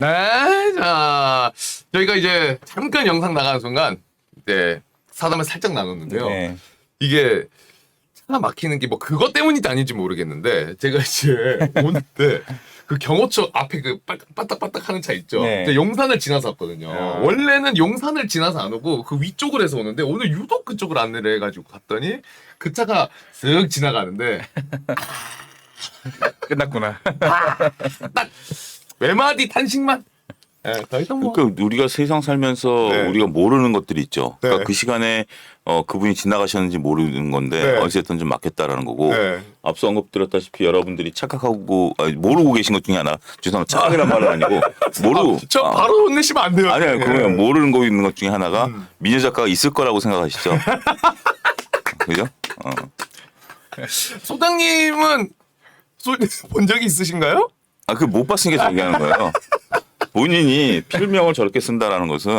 네, 자, 저희가 이제 잠깐 영상 나가는 순간, 이제 사담을 살짝 나눴는데요. 네. 이게 차가 막히는 게 뭐 그것 때문인지 아닌지 모르겠는데, 제가 이제 오늘 때 그 경호처 앞에 그 빠딱빠딱 하는 차 있죠. 네. 제가 용산을 지나서 왔거든요. 아. 원래는 용산을 지나서 안 오고 그 위쪽을 해서 오는데, 오늘 유독 그쪽으로 안내를 해가지고 갔더니 그 차가 쓱 지나가는데, 끝났구나. 딱 외마디 탄식만. 네, 더 이상 뭐. 그러니까 우리가 세상 살면서 네. 우리가 모르는 것들이 있죠. 그러니까 네. 그 시간에 그분이 지나가셨는지 모르는 건데 네. 어찌됐든 좀 맞겠다라는 거고 네. 앞서 언급드렸다시피 여러분들이 착각하고 모르고 계신 것 중에 하나 죄송합니다. 착각이란 말은 아니고 모르고 저 바로 혼내시면 안 돼요. 아니요 예. 그러면 모르는 거 있는 것 중에 하나가 미녀 작가가 있을 거라고 생각하시죠. 그죠? 소장님은 본 적이 있으신가요? 그 못 봤으니까 얘기하는 거예요. 본인이 필명을 저렇게 쓴다라는 것은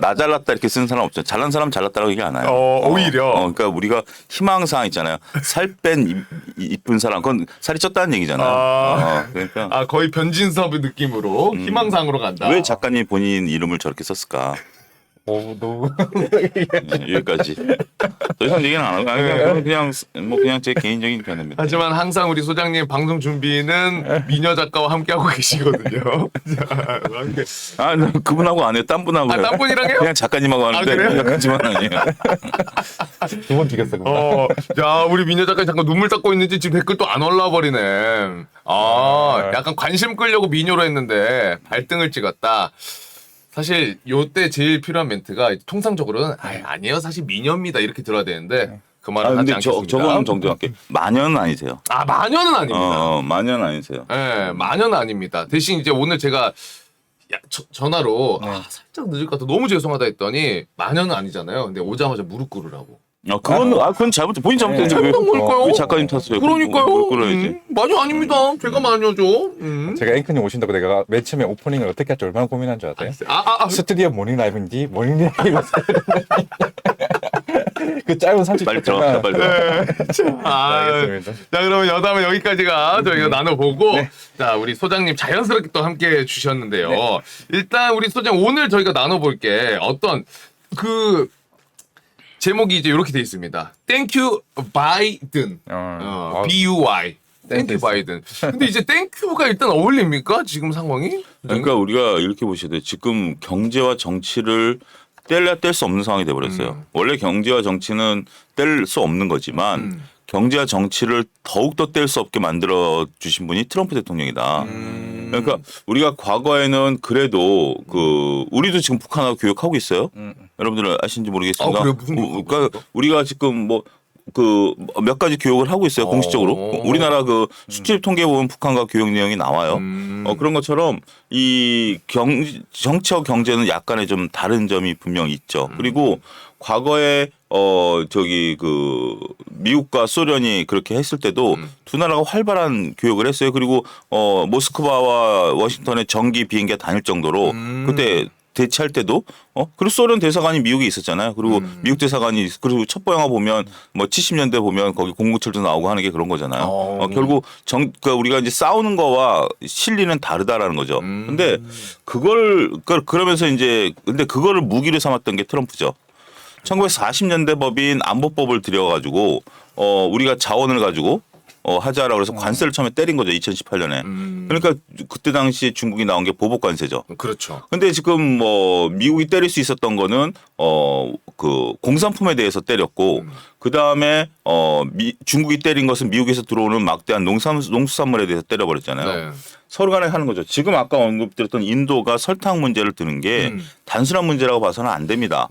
나 잘났다 이렇게 쓰는 사람 없죠. 잘난 사람 잘났다라고 얘기 안 해요. 오히려. 그러니까 우리가 희망사항 있잖아요. 살 뺀 이쁜 사람 그건 살이 쪘다는 얘기잖아요. 그러니까 거의 변진섭의 느낌으로 희망상으로 간다. 왜 작가님 본인 이름을 저렇게 썼을까? 너무 여기까지. 더 이상 얘기는 안 하고 그냥 제 개인적인 견해입니다. 하지만 항상 우리 소장님 방송 준비는 미녀 작가와 함께하고 계시거든요. 나 그분하고 안 해요. 딴 분하고 해요. 딴 분이랑 해요? 그냥 작가님하고 하는데 그래요? 그지만 아니에요. 두 번 죽였어. 그거. 야, 우리 미녀 작가 잠깐 눈물 닦고 있는지 지금 댓글 또 안 올라와 버리네. 약간 관심 끌려고 미녀로 했는데 발등을 찍었다. 사실 요때 제일 필요한 멘트가 통상적으로는 아니에요. 사실 미녀입니다. 이렇게 들어야 되는데 그 말은 하지 근데 않겠습니다. 저거는 정정할게. 마녀는 아니세요. 마녀는 아닙니다. 마녀는 아니세요. 네, 마녀는 아닙니다. 대신 이제 오늘 제가 전화로 살짝 늦을 것 같아 너무 죄송하다 했더니 마녀는 아니잖아요. 근데 오자마자 무릎 꿇으라고. 그건 잘못 본인 잘못했는데 잘못한 거니까요. 왜 작가님 탓을 그러니까요. 꿇어야지. 마녀 아닙니다. 제가 마녀죠. 제가 앵커님 오신다고 내가 맨 처음에 오프닝을 어떻게 할지 얼마나 고민한 줄 아세요? 스튜디오 모닝 라이브인지 모닝 라이브 그 짧은 산책 빨리 들어. 빨리 들어. 알겠습니다. 자, 그러면 여담은 여기까지가 저희가 나눠보고 자, 우리 소장님 자연스럽게 또 함께 해주셨는데요. 일단 우리 소장 오늘 저희가 나눠볼 게 어떤 제목이 이제 이렇게 돼 있습니다. Thank you 바이든. B-U-Y. Thank you 바이든. 근데 이제 땡큐가 일단 어울립니까? 지금 상황이? 그러니까 우리가 이렇게 보셔야 돼요. 지금 경제와 정치를 뗄래야 뗄 수 없는 상황이 돼버렸어요. 원래 경제와 정치는 뗄 수 없는 거지만 경제와 정치를 더욱더 뗄 수 없게 만들어 주신 분이 트럼프 대통령이다. 그러니까 우리가 과거에는 그래도 우리도 지금 북한하고 교역하고 있어요. 여러분들 아시는지 모르겠습니다. 그래요? 무슨 교육하고 그러니까 우리가 지금 몇 가지 교역을 하고 있어요. 공식적으로. 우리나라 수출 통계 보면 북한과 교역 내용이 나와요. 그런 것처럼 이 정치와 경제는 약간의 좀 다른 점이 분명히 있죠. 그리고 과거에 미국과 소련이 그렇게 했을 때도 두 나라가 활발한 교역을 했어요. 그리고 모스크바와 워싱턴에 전기 비행기가 다닐 정도로 그때 대치할 때도 그리고 소련 대사관이 미국에 있었잖아요. 그리고 미국 대사관이 그리고 첩보 영화 보면 70년대 보면 거기 공군철도 나오고 하는 게 그런 거잖아요. 결국 그러니까 우리가 이제 싸우는 거와 실리는 다르다라는 거죠. 근데 그러면서 이제 근데 그거를 무기로 삼았던 게 트럼프죠. 1940년대 법인 안보법을 들여가지고 우리가 자원을 가지고 하자라고 해서 관세를 처음에 때린 거죠. 2018년에. 그러니까 그때 당시 중국이 나온 게 보복 관세죠. 그렇죠. 근데 지금 미국이 때릴 수 있었던 거는 공산품에 대해서 때렸고 그다음에 중국이 때린 것은 미국에서 들어오는 막대한 농수산물에 대해서 때려버렸잖아요. 서로 간에 하는 거죠. 지금 아까 언급드렸던 인도가 설탕 문제를 드는 게 단순한 문제라고 봐서는 안 됩니다.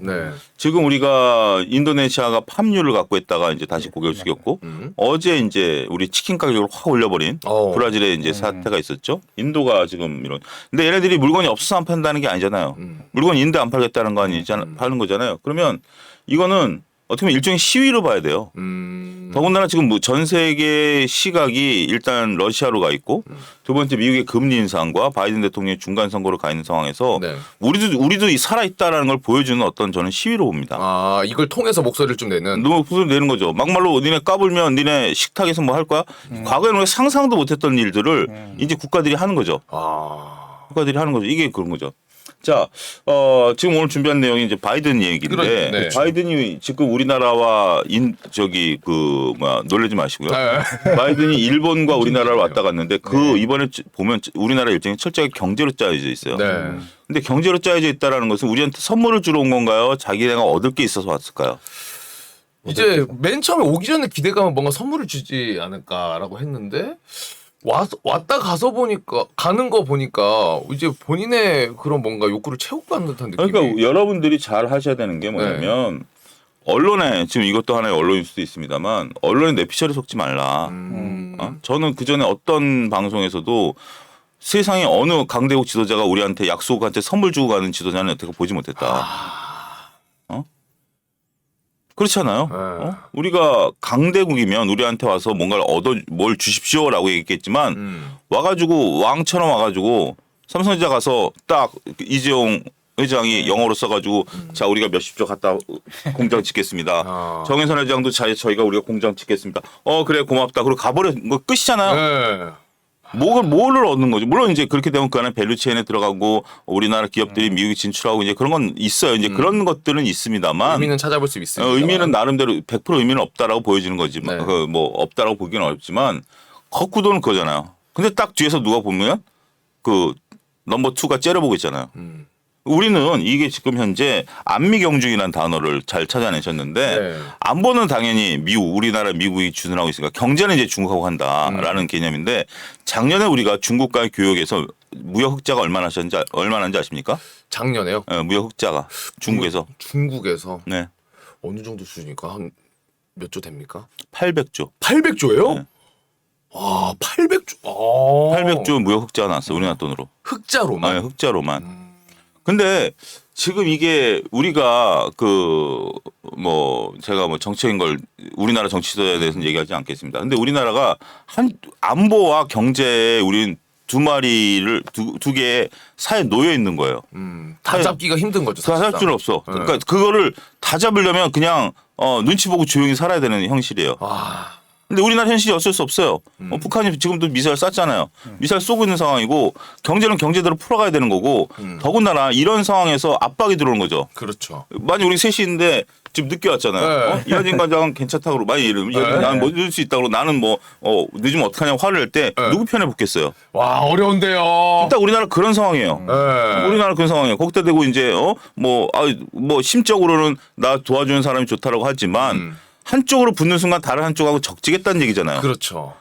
지금 우리가 인도네시아가 팜유를 갖고 있다가 이제 다시 고개를 숙였고 어제 이제 우리 치킨 가격을 확 올려버린 브라질에 이제 사태가 있었죠. 인도가 지금 이런. 근데 얘네들이 물건이 없어서 안 판다는 게 아니잖아요. 물건이 있는데 안 팔겠다는 거 아니잖아요. 파는 거잖아요. 그러면 이거는 어떻게 보면 일종의 시위로 봐야 돼요. 더군다나 지금 전 세계 시각이 일단 러시아로 가 있고 두 번째 미국의 금리 인상과 바이든 대통령의 중간 선거로 가 있는 상황에서 우리도 살아 있다라는 걸 보여주는 어떤 저는 시위로 봅니다. 이걸 통해서 목소리를 좀 내는. 목소리 내는 거죠. 막말로 니네 까불면 니네 식탁에서 뭐 할 거야? 과거에는 우리가 상상도 못했던 일들을 이제 국가들이 하는 거죠. 국가들이 하는 거죠. 이게 그런 거죠. 자, 지금 오늘 준비한 내용이 이제 바이든 얘기인데 네. 바이든이 지금 우리나라와 놀라지 마시고요. 바이든이 일본과 우리나라를 왔다 갔는데 이번에 보면 우리나라 일정이 철저하게 경제로 짜여져 있어요. 네. 근데 경제로 짜여져 있다라는 것은 우리한테 선물을 주러 온 건가요? 자기네가 얻을 게 있어서 왔을까요? 이제 맨 처음에 오기 전에 기대감은 뭔가 선물을 주지 않을까라고 했는데 왔다 가는 거 보니까 이제 본인의 그런 뭔가 욕구를 채우고 가는 듯한 느낌이. 그러니까 여러분들이 잘 하셔야 되는 게 뭐냐면 언론에 지금 이것도 하나의 언론일 수도 있습니다만 언론에 내 피셜에 속지 말라. 저는 그 전에 어떤 방송에서도 세상에 어느 강대국 지도자가 우리한테 약속한테 선물 주고 가는 지도자는 여태껏 보지 못했다. 그렇잖아요. 우리가 강대국이면 우리한테 와서 뭔가를 뭘 주십시오라고 얘기했겠지만 와가지고 왕처럼 와가지고 삼성전자 가서 딱 이재용 회장이 영어로 써가지고 자 우리가 몇십 조 갖다 공장 짓겠습니다. 정현선 회장도 저희가 우리가 공장 짓겠습니다. 그래 고맙다. 그리고 가버린 거 끝이잖아요. 네. 뭐를 얻는 거죠? 물론 이제 그렇게 되면 그 안에 밸류체인에 들어가고 우리나라 기업들이 미국에 진출하고 이제 그런 건 있어요. 이제 그런 것들은 있습니다만 의미는 찾아볼 수 있습니다. 의미는 나름대로 100% 의미는 없다라고 보여지는 거지만 없다라고 보기는 어렵지만 헛구도는 그거잖아요. 근데 딱 뒤에서 누가 보면 그 넘버 2가 째려보고 있잖아요. 우리는 이게 지금 현재 안미경중이라는 단어를 잘 찾아내셨는데 안보는 당연히 우리나라 미국이 주둔하고 있으니까 경제는 이제 중국하고 한다라는 개념인데 작년에 우리가 중국과의 교역에서 무역 흑자가 얼마나 하는지 아십니까? 작년에요? 네, 무역 흑자가 중국에서. 중국에서 네. 어느 정도 수준일까? 한 몇 조 됩니까? 800조. 800조예요? 네. 와, 800조. 800조 무역 흑자가 났어 우리나라 돈으로. 흑자로만. 네, 흑자로만. 근데 지금 이게 우리가 제가 정치적인 걸 우리나라 정치 지도자에 대해서는 얘기하지 않겠습니다. 근데 우리나라가 안보와 경제에 우린 두 개의 사이에 놓여 있는 거예요. 다 잡기가 힘든 거죠. 다 잡을 수는 없어. 그러니까 그거를 다 잡으려면 그냥 눈치 보고 조용히 살아야 되는 형식이에요. 근데 우리나라 현실이 어쩔 수 없어요. 북한이 지금도 미사일 쐈잖아요. 미사일 쏘고 있는 상황이고 경제는 경제대로 풀어가야 되는 거고 더군다나 이런 상황에서 압박이 들어오는 거죠. 그렇죠. 만약 우리 셋이인데 지금 늦게 왔잖아요. 이하진 관장은 괜찮다고 많이 이러면 나는 뭐 늦을 수 있다고 나는 늦으면 어떡하냐고 화를 낼 때 누구 편에 붙겠어요. 와 어려운데요. 딱 우리나라 그런 상황이에요. 우리나라 그런 상황이에요. 거기다 대고 이제 심적으로는 나 도와주는 사람이 좋다라고 하지만 한쪽으로 붙는 순간 다른 한쪽하고 적지겠다는 얘기잖아요. 그렇죠.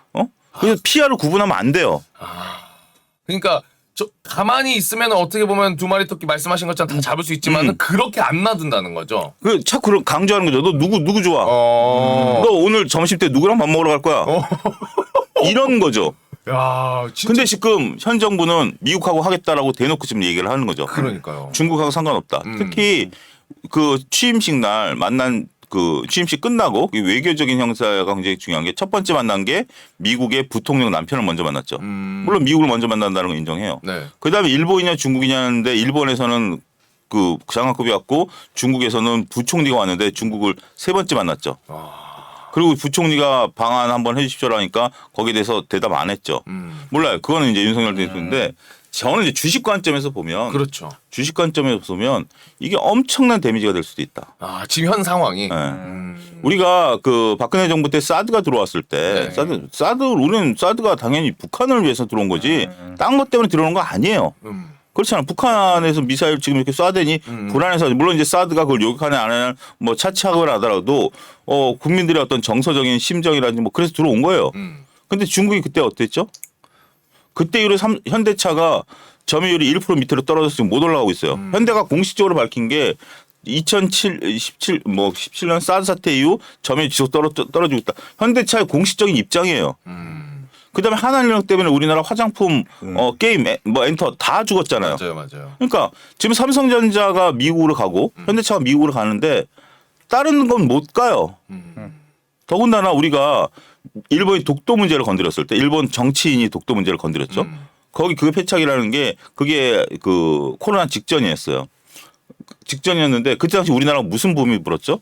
그래서 피아를 구분하면 안 돼요. 그러니까 가만히 있으면 어떻게 보면 두 마리 토끼 말씀하신 것처럼 다 잡을 수 있지만 그렇게 안 놔둔다는 거죠. 자꾸 강조하는 거죠. 너 누구 좋아? 너 오늘 점심 때 누구랑 밥 먹으러 갈 거야? 이런 거죠. 야, 진짜. 근데 지금 현 정부는 미국하고 하겠다라고 대놓고 지금 얘기를 하는 거죠. 그러니까요. 중국하고 상관없다. 특히 그 취임식 날 만난 취임식 끝나고 외교적인 형사가 굉장히 중요한 게 첫 번째 만난 게 미국의 부통령 남편을 먼저 만났죠. 물론 미국을 먼저 만난다는 걸 인정해요. 네. 그다음에 일본이냐 중국이냐 하는데 일본에서는 장관급이 왔고 중국에서는 부총리가 왔는데 중국을 세 번째 만났죠. 그리고 부총리가 방안 한번 해주십시오라니까 거기에 대해서 대답 안 했죠. 몰라요. 그거는 이제 윤석열 대통령인데 저는 이제 주식 관점에서 보면 그렇죠. 주식 관점에서 보면 이게 엄청난 데미지가 될 수도 있다. 지금 현 상황이. 우리가 박근혜 정부 때 사드가 들어왔을 때 우리는 사드가 당연히 북한을 위해서 들어온 거지 딴 것 때문에 들어오는 거 아니에요. 그렇잖아. 북한에서 미사일 지금 이렇게 쏴대니 불안해서 물론 이제 사드가 그걸 요격하는 안 하는 차치하거나 하더라도 국민들의 어떤 정서적인 심정이라든지 그래서 들어온 거예요. 근데 중국이 그때 어땠죠? 그때 이후로 현대차가 점유율이 1% 밑으로 떨어져서 지금 못 올라가고 있어요. 현대가 공식적으로 밝힌 게 17년 사드 사태 이후 점유율이 지속 떨어지고 있다. 현대차의 공식적인 입장이에요. 그다음에 한한령 때문에 우리나라 화장품 게임 엔터 다 죽었잖아요. 맞아요. 그러니까 지금 삼성전자가 미국으로 가고 현대차가 미국으로 가는데 다른 건 못 가요. 더군다나 우리가 일본이 독도 문제를 건드렸을 때 일본 정치인이 독도 문제를 건드렸죠. 거기 그 패착이라는 게 그게 코로나 직전이었어요. 직전이었는데 그때 당시 우리나라가 무슨 붐이 불었죠?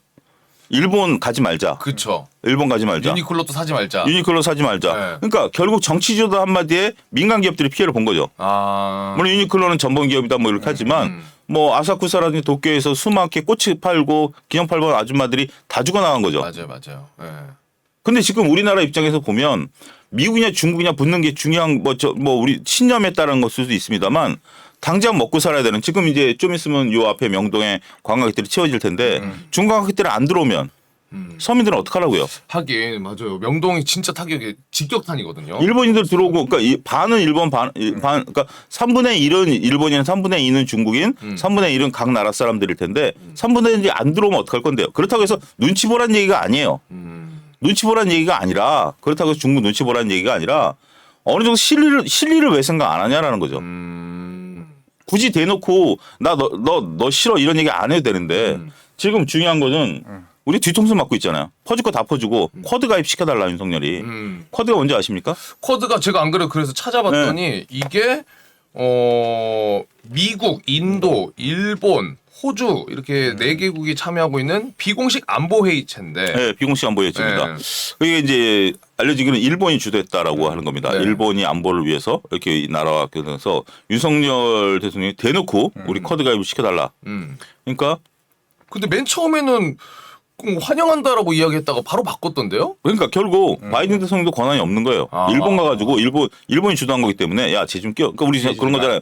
일본 가지 말자. 그쵸. 일본 가지 말자. 유니클로도 사지 말자. 유니클로 사지 말자. 네. 그러니까 결국 정치 지도자 한마디에 민간 기업들이 피해를 본 거죠. 아. 물론 유니클로는 전범 기업이다 뭐 이렇게 하지만 뭐 아사쿠사라든지 도쿄에서 수많게 꽃이 팔고 기념 팔던 아줌마들이 다 죽어나간 거죠. 맞아요. 예. 근데 지금 우리나라 입장에서 보면 미국이냐 중국이냐 붙는 게 중요한 뭐 우리 신념에 따른 것일 수도 있습니다만 당장 먹고 살아야 되는 지금 이제 좀 있으면 요 앞에 명동에 관광객들이 채워질 텐데 중관객들이 안 들어오면 서민들은 어떡하라고요? 하긴 맞아요. 명동이 진짜 타격이 직격탄이거든요. 일본인들 들어오고 그러니까 반은 일본 반 그러니까 3분의 1은 일본인 3분의 2는 중국인 3분의 1은 각 나라 사람들일 텐데 3분의 1이 안 들어오면 어떡할 건데요? 그렇다고 해서 눈치 보라는 얘기가 아니에요. 눈치 보라는 얘기가 아니라 그렇다고 해서 중국 눈치 보라는 얘기가 아니라 어느 정도 실리를 왜 생각 안 하냐라는 거죠. 굳이 대놓고 나 너 싫어 이런 얘기 안 해도 되는데 지금 중요한 거는 우리 뒤통수 맞고 있잖아요. 퍼줄 거 다 퍼주고 쿼드 가입 시켜달라 윤석열이. 쿼드가 뭔지 아십니까? 쿼드가 제가 안 그래도 그래서 찾아봤더니 이게 미국, 인도, 일본, 호주 이렇게 네 개국이 참여하고 있는 비공식 안보 회의체인데. 네, 비공식 안보 회의체입니다. 네. 이게 이제 알려지기는 일본이 주도했다라고 하는 겁니다. 네. 일본이 안보를 위해서 이렇게 나라와 그래서 윤석열 대통령이 대놓고 우리 쿼드 가입을 시켜달라. 그러니까 근데 맨 처음에는 환영한다라고 이야기했다가 바로 바꿨던데요? 그러니까 결국 바이든 대통령도 권한이 없는 거예요. 일본 가가지고 일본이 주도한 거기 때문에 야, 쟤 좀 끼워. 그러니까 우리 그런 거잖아요.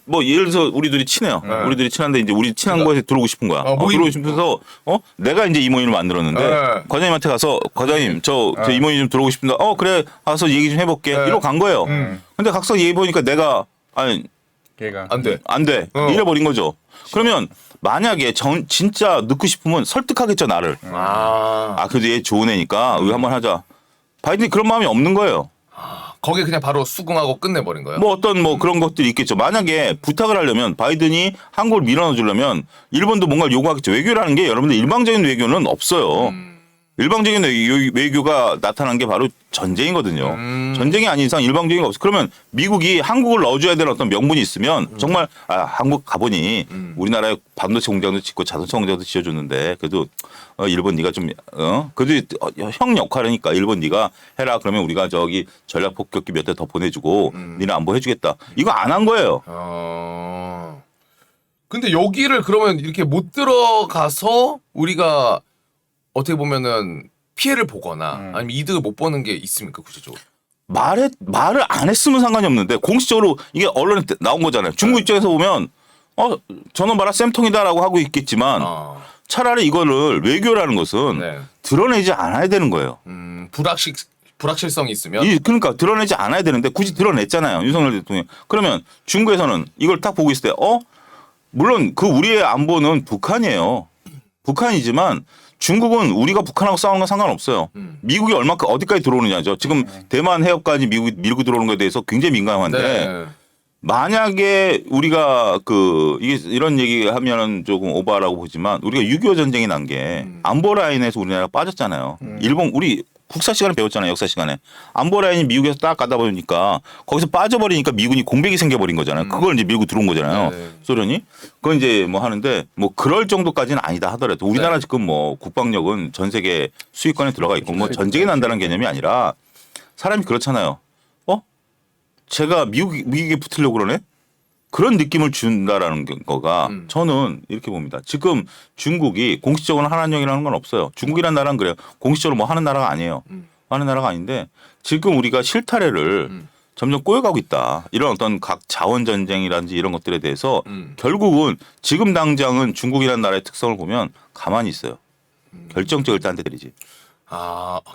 뭐 예를 들어서 우리 둘이 친해요. 네. 우리 둘이 친한데 이제 우리 친한 거에 들어오고 싶은 거야. 들어오고 싶어서 내가 이제 이모님을 만들었는데 네. 과장님한테 가서 과장님 저 이모님 좀 들어오고 싶은데 그래 가서 얘기 좀 해볼게. 네. 이러고 간 거예요. 근데 각서 얘기 보니까 내가 아니 걔가 안 돼. 안 돼. 이래버린 거죠. 그러면 만약에 진짜 넣고 싶으면 설득하겠죠 나를. 그래도 얘 좋은 애니까 우리 한번 하자. 바이든이 그런 마음이 없는 거예요. 거기에 그냥 바로 수긍하고 끝내버린 거예요? 뭐 어떤 뭐 그런 것들이 있겠죠. 만약에 부탁을 하려면 바이든이 한국을 밀어넣어 주려면 일본도 뭔가를 요구하겠죠. 외교라는 게 여러분들 일방적인 외교는 없어요. 일방적인 외교가 나타난 게 바로 전쟁이거든요. 전쟁이 아닌 이상 일방적인 게 없어. 그러면 미국이 한국을 넣어줘야 되는 어떤 명분이 있으면 정말 한국 가보니 우리나라에 반도체 공장도 짓고 자동차 공장도 지어줬는데 그래도 일본 네가 좀 그래도 형 역할이니까 일본 네가 해라. 그러면 우리가 저기 전략 폭격기 몇 대 더 보내주고 니네 안보해주겠다. 이거 안 한 거예요. 근데 여기를 그러면 이렇게 못 들어가서 우리가 어떻게 보면은 피해를 보거나 아니면 이득을 못 보는 게 있습니까 구체적으로? 말을 안 했으면 상관이 없는데 공식적으로 이게 언론에 나온 거잖아요. 중국 입장에서 보면 저놈 봐라 쌤통이다라고 하고 있겠지만 차라리 이거를 외교라는 것은 네. 드러내지 않아야 되는 거예요. 불확실성이 있으면 그러니까 드러내지 않아야 되는데 굳이 드러냈잖아요. 윤석열 대통령. 그러면 중국에서는 이걸 딱 보고 있을 때 물론 그 우리의 안보는 북한이에요. 북한이지만 중국은 우리가 북한하고 싸우는 건 상관없어요. 미국이 얼마큼 어디까지 들어오느냐죠. 지금 대만 해협까지 미국이 밀고 들어오는 것에 대해서 굉장히 민감한데 네. 만약에 우리가 이런 얘기하면은 조금 오바라고 보지만 우리가 6.25 전쟁이 난 게 안보 라인에서 우리나라가 빠졌잖아요. 일본 우리 국사 시간에 배웠잖아요. 역사 시간에. 안보 라인이 미국에서 딱 가다 보니까 거기서 빠져버리니까 미군이 공백이 생겨버린 거잖아요. 그걸 이제 밀고 들어온 거잖아요. 네. 소련이. 그건 이제 뭐 하는데 뭐 그럴 정도까지는 아니다 하더라도 우리나라 지금 뭐 국방력은 전 세계 수익권에 들어가 있고 뭐 전쟁이 난다는 개념이 아니라 사람이 그렇잖아요. 제가 미국에 붙으려고 그러네? 그런 느낌을 준다라는 거가 저는 이렇게 봅니다. 지금 중국이 공식적으로 하나님이라는 건 없어요. 중국이라는 나라는 그래요. 공식적으로 뭐 하는 나라가 아니에요. 하는 나라가 아닌데 지금 우리가 실타래를 점점 꼬여가고 있다. 이런 어떤 각 자원 전쟁이라든지 이런 것들에 대해서 결국은 지금 당장은 중국이라는 나라의 특성을 보면 가만히 있어요. 결정적일 때 한 대 때리지.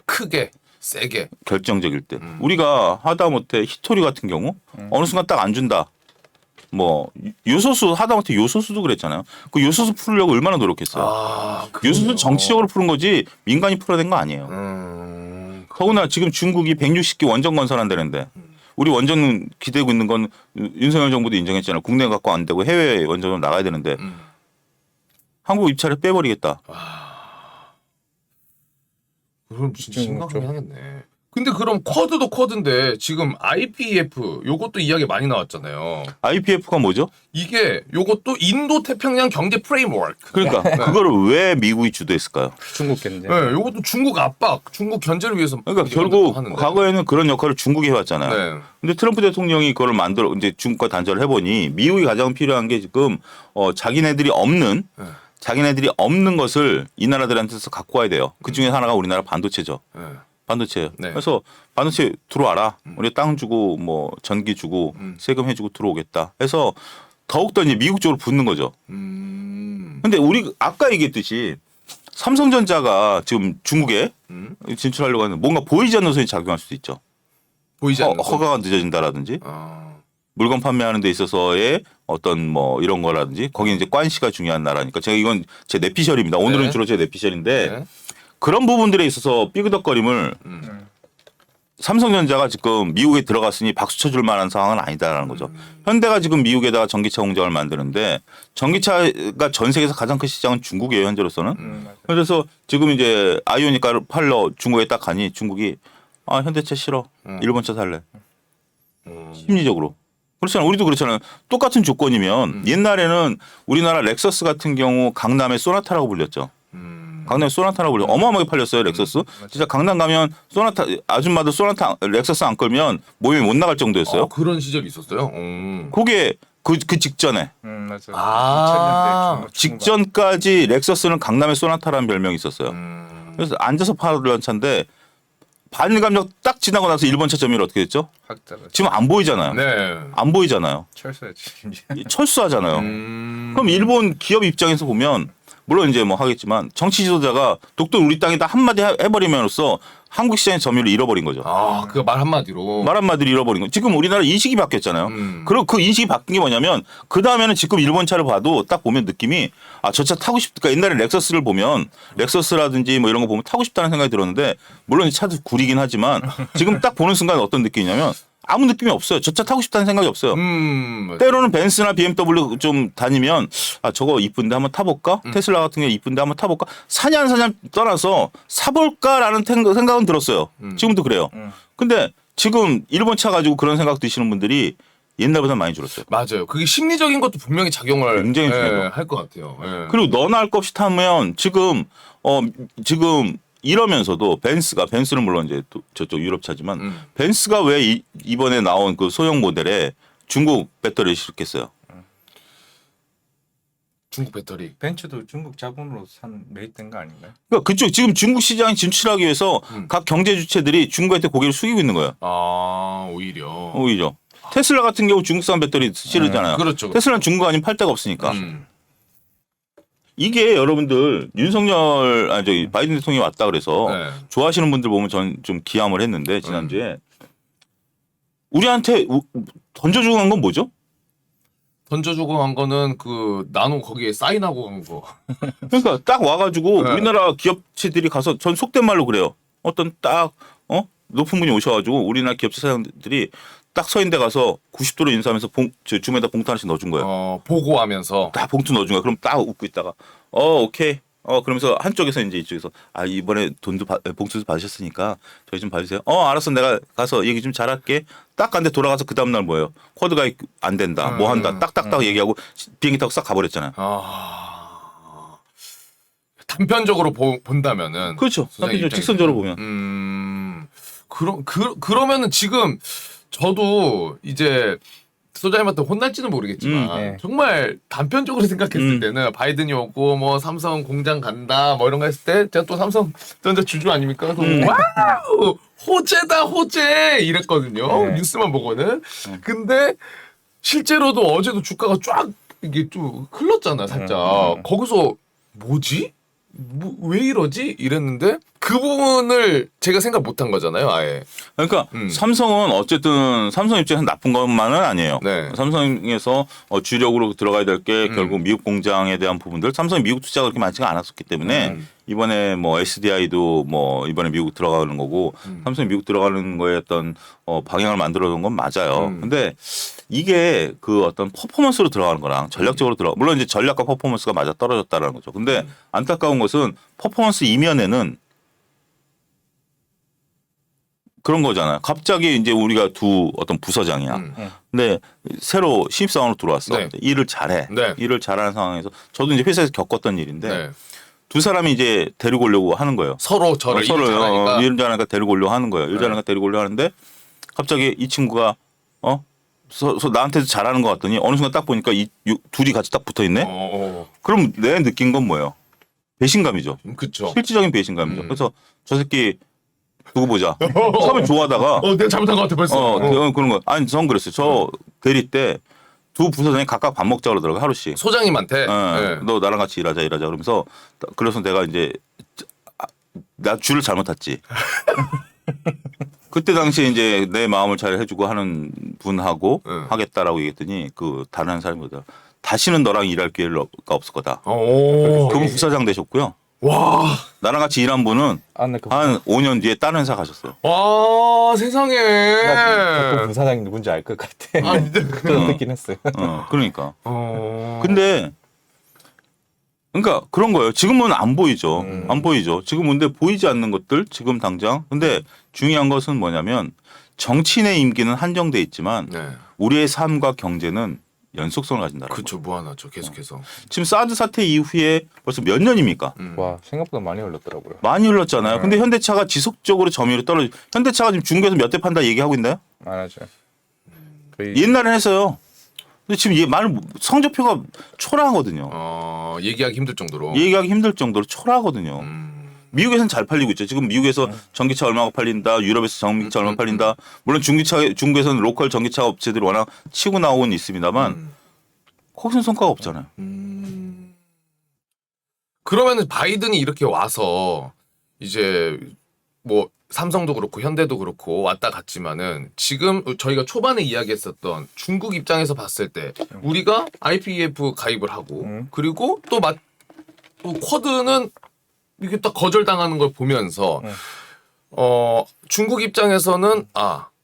크게 세게 결정적일 때. 우리가 하다못해 히토리 같은 경우 어느 순간 딱 안 준다. 뭐 요소수 하다못해 요소수도 그랬잖아요. 그 요소수 풀려고 얼마나 노력했어요. 요소수 정치적으로 푸는 거지 민간이 풀어낸 거 아니에요. 더구나 지금 중국이 160기 원전 건설한다는데 우리 원전 기대고 있는 건 윤석열 정부도 인정했잖아요. 국내 갖고 안 되고 해외 원전으로 나가야 되는데 한국 입찰을 빼버리겠다. 그럼 진짜 심각하긴 하겠네. 근데 그럼 쿼드도 쿼드인데 지금 IPEF 요것도 이야기 많이 나왔잖아요. IPF가 뭐죠? 이게 요것도 인도 태평양 경제 프레임워크. 그러니까 그거를 왜 미국이 주도했을까요? 중국 견제. 네, 요것도 중국 압박, 중국 견제를 위해서. 그러니까 결국 하는데. 과거에는 그런 역할을 중국이 해왔잖아요. 네. 근데 트럼프 대통령이 그걸 만들어 이제 중국과 단절을 해보니 미국이 가장 필요한 게 지금 자기네들이 없는 것을 이 나라들한테서 갖고 와야 돼요. 그 중에 하나가 우리나라 반도체죠. 네. 반도체예요. 네. 그래서 반도체 들어와라. 우리 땅 주고 뭐 전기 주고 세금 해주고 들어오겠다. 해서 더욱더 이제 미국 쪽으로 붙는 거죠. 근데 우리 아까 얘기했듯이 삼성전자가 지금 중국에 진출하려고 하는 뭔가 보이지 않는 소리 작용할 수도 있죠. 보이지 않는 허가가 늦어진다라든지 아. 물건 판매하는 데 있어서의 어떤 뭐 이런 거라든지 거기 이제 관시가 중요한 나라니까 제가 이건 제 내피셜입니다. 오늘은 네. 주로 제 내피셜인데 네. 그런 부분들에 있어서 삐그덕거림을 삼성전자가 지금 미국에 들어갔으니 박수 쳐줄 만한 상황은 아니다라는 거죠. 현대가 지금 미국에다가 전기차 공장을 만드는데 전기차가 전 세계에서 가장 큰 시장은 중국이에요 현재로서는. 그래서 지금 이제 아이오니카를 팔러 중국에 딱 가니 중국이 현대차 싫어. 일본차 살래. 심리적으로. 그렇잖아요. 우리도 그렇잖아요. 똑같은 조건이면 옛날에는 우리나라 렉서스 같은 경우 강남의 소나타라고 불렸죠. 강남에 소나타라고 불려 어마어마하게 팔렸어요 렉서스. 진짜 강남 가면 소나타 아줌마들 소나타 렉서스 안 끌면 몸이 못 나갈 정도였어요. 그런 시절이 있었어요. 그게 그 직전에 맞아. 아, 2000년대 직전까지 렉서스는 강남의 소나타라는 별명이 있었어요. 그래서 앉아서 팔던 차인데 반일감정 딱 지나고 나서 일본 차 점유율 어떻게 됐죠? 확자가 지금 안 보이잖아요. 네. 안 보이잖아요. 철수했지. 철수하잖아요. 그럼 일본 기업 입장에서 보면 물론 이제 뭐 하겠지만 정치 지도자가 독도 우리 땅에다 한마디 해버리면서 한국 시장의 점유율을 잃어버린 거죠. 아, 그 말 한마디로. 말 한마디로 잃어버린 거. 지금 우리나라 인식이 바뀌었잖아요. 그리고 그 인식이 바뀐 게 뭐냐면 그 다음에는 지금 일본 차를 봐도 딱 보면 느낌이 저 차 타고 싶다. 그러니까 옛날에 렉서스를 보면 렉서스라든지 뭐 이런 거 보면 타고 싶다는 생각이 들었는데 물론 차도 구리긴 하지만 지금 딱 보는 순간 어떤 느낌이냐면 아무 느낌이 없어요. 저 차 타고 싶다는 생각이 없어요. 때로는 벤츠나 BMW 좀 다니면 저거 이쁜데 한번 타볼까? 테슬라 같은 게 이쁜데 한번 타볼까? 사냐 안 사냐 떠나서 사볼까라는 생각은 들었어요. 지금도 그래요. 근데 지금 일본 차 가지고 그런 생각 드시는 분들이 옛날보다 많이 줄었어요. 맞아요. 그게 심리적인 것도 분명히 작용을 굉장히 중요해요. 할 것 같아요. 예. 그리고 너나 할 것 없이 타면 지금 이러면서도 벤츠는 물론 이제 또 저쪽 유럽 차지만 벤츠가 왜 이번에 나온 그 소형 모델에 중국 배터리를 실겠어요? 중국 배터리. 벤츠도 중국 자본으로 산 매입된 거 아닌가요? 그러니까 그쪽 지금 중국 시장에 진출하기 위해서 각 경제 주체들이 중국한테 고개를 숙이고 있는 거예요. 아, 오히려. 오히려 테슬라 같은 경우 중국산 배터리 실으잖아요. 그렇죠. 테슬라는 중국 아니면 팔 데가 없으니까. 음. 이게 여러분들 저기 바이든 대통령이 왔다 그래서 네. 좋아하시는 분들 보면 전 좀 기함을 했는데 지난주에 우리한테 던져주고 간 건 뭐죠? 던져주고 간 거는 그 나노 거기에 사인하고 간 거. 그러니까 딱 와가지고 네. 우리나라 기업체들이 가서 전 속된 말로 그래요. 어떤 딱 높은 분이 오셔가지고 우리나라 기업체 사장들이 딱 서 있는 데 가서 90도로 인사하면서 주머니에다 봉투 하나씩 넣어준 거예요. 보고하면서. 딱 봉투 넣어준 거야. 그럼 딱 웃고 있다가 오케이. 그러면서 한쪽에서 이제 이쪽에서 이번에 봉투도 받으셨으니까 저희 좀 봐주세요. 알았어. 내가 가서 얘기 좀 잘할게. 딱 갔는데 돌아가서 그 다음날 뭐예요? 코드가 안 된다. 뭐 한다. 딱딱딱 얘기하고 비행기 타고 싹 가버렸잖아요. 단편적으로 본다면은. 그렇죠. 소장님 직선적으로 입장에서. 보면. 그러면은 지금 저도 이제 소장님한테 혼날지는 모르겠지만 네. 정말 단편적으로 생각했을 때는 바이든이 오고 뭐 삼성 공장 간다 뭐 이런 거 했을 때 제가 또 삼성 전자 주주 아닙니까? 그래서 와우 호재다 호재 이랬거든요. 네. 뉴스만 보고는. 근데 실제로도 어제도 주가가 쫙 이게 좀 흘렀잖아 살짝. 거기서 뭐지? 왜 이러지? 이랬는데 그 부분을 제가 생각 못한 거잖아요, 아예. 그러니까 삼성은 어쨌든 삼성 입장에서 나쁜 것만은 아니에요. 네. 삼성에서 주력으로 들어가야 될 게 결국 미국 공장에 대한 부분들. 삼성이 미국 투자가 그렇게 많지가 않았었기 때문에 이번에 뭐 SDI도 뭐 이번에 미국 들어가는 거고 삼성이 미국 들어가는 거에 어떤 방향을 만들어 놓은 건 맞아요. 근데 이게 그 어떤 퍼포먼스로 들어가는 거랑 전략적으로 물론 이제 전략과 퍼포먼스가 맞아 떨어졌다라는 거죠. 근데 안타까운 것은 퍼포먼스 이면에는 그런 거잖아요. 갑자기 이제 우리가 두 어떤 부서장이야. 근데 새로 신입사원으로 들어왔어. 네. 일을 잘해. 네. 일을 잘하는 상황에서 저도 이제 회사에서 겪었던 일인데 네. 두 사람이 이제 데리고 오려고 하는 거예요. 서로 저를 서로 일을 잘하니까. 일 잘하니까 데리고 오려고 하는 거예요. 일 잘하니까 데리고 오려고 하는데 갑자기 이 친구가 나한테도 잘하는 것 같더니 어느 순간 딱 보니까 둘이 같이 딱 붙어 있네. 그럼 내 느낀 건 뭐예요? 배신감이죠. 그쵸. 실질적인 배신감이죠. 그래서 저 새끼 두고 보자. 처음에 좋아하다가 내가 잘못한 것 같아 벌써. 그런 거. 아니 전 그랬어요. 저 대리 때 두 부서장이 각각 밥 먹자 그러더라고요. 하루씩. 소장님한테. 네. 너 나랑 같이 일하자 그러면서 그래서 내가 이제 나 줄을 잘못 탔지. 그때 당시에 이제 내 마음을 잘 해주고 하는 분하고 하겠다라고 얘기했더니 그 다른 사람보다 다시는 너랑 일할 기회가 없을 거다. 그분 부사장 되셨고요. 와. 나랑 같이 일한 분은 한 5년 뒤에 다른 회사 가셨어요. 와 세상에. 그 부사장이 누군지 알 것 같아. 그런 느낌 했어요. 그러니까. 근데 그러니까 그런 거예요. 지금은 안 보이죠. 안 보이죠. 지금 근데 보이지 않는 것들 지금 당장. 근데 중요한 것은 뭐냐면 정치인의 임기는 한정돼 있지만 네. 우리의 삶과 경제는 연속성을 가진다. 그렇죠. 무한하죠. 계속해서. 지금 사드 사태 이후에 벌써 몇 년입니까? 와 생각보다 많이 흘렀더라고요. 많이 흘렀잖아요. 근데 현대차가 지속적으로 점유율이 떨어져. 현대차가 지금 중국에서 몇 대 판다 얘기하고 있나요? 안 하죠. 거의 옛날엔 했어요. 근데 지금 성적표가 초라하거든요. 얘기하기 힘들 정도로. 얘기하기 힘들 정도로 초라하거든요. 미국에서는 잘 팔리고 있죠. 지금 미국에서 전기차 얼마가 팔린다. 유럽에서 전기차 얼마 팔린다. 물론 중국에서는 로컬 전기차 업체들이 워낙 치고 나오고는 있습니다만 거기서는 성과가 없잖아요. 그러면은 바이든이 이렇게 와서 이제 뭐 삼성도 그렇고 현대도 그렇고 왔다 갔지만은 지금 저희가 초반에 이야기했었던 중국 입장에서 봤을 때 우리가 IPEF 가입을 하고 그리고 또 쿼드는 이게 딱 거절당하는 걸 보면서 중국 입장에서는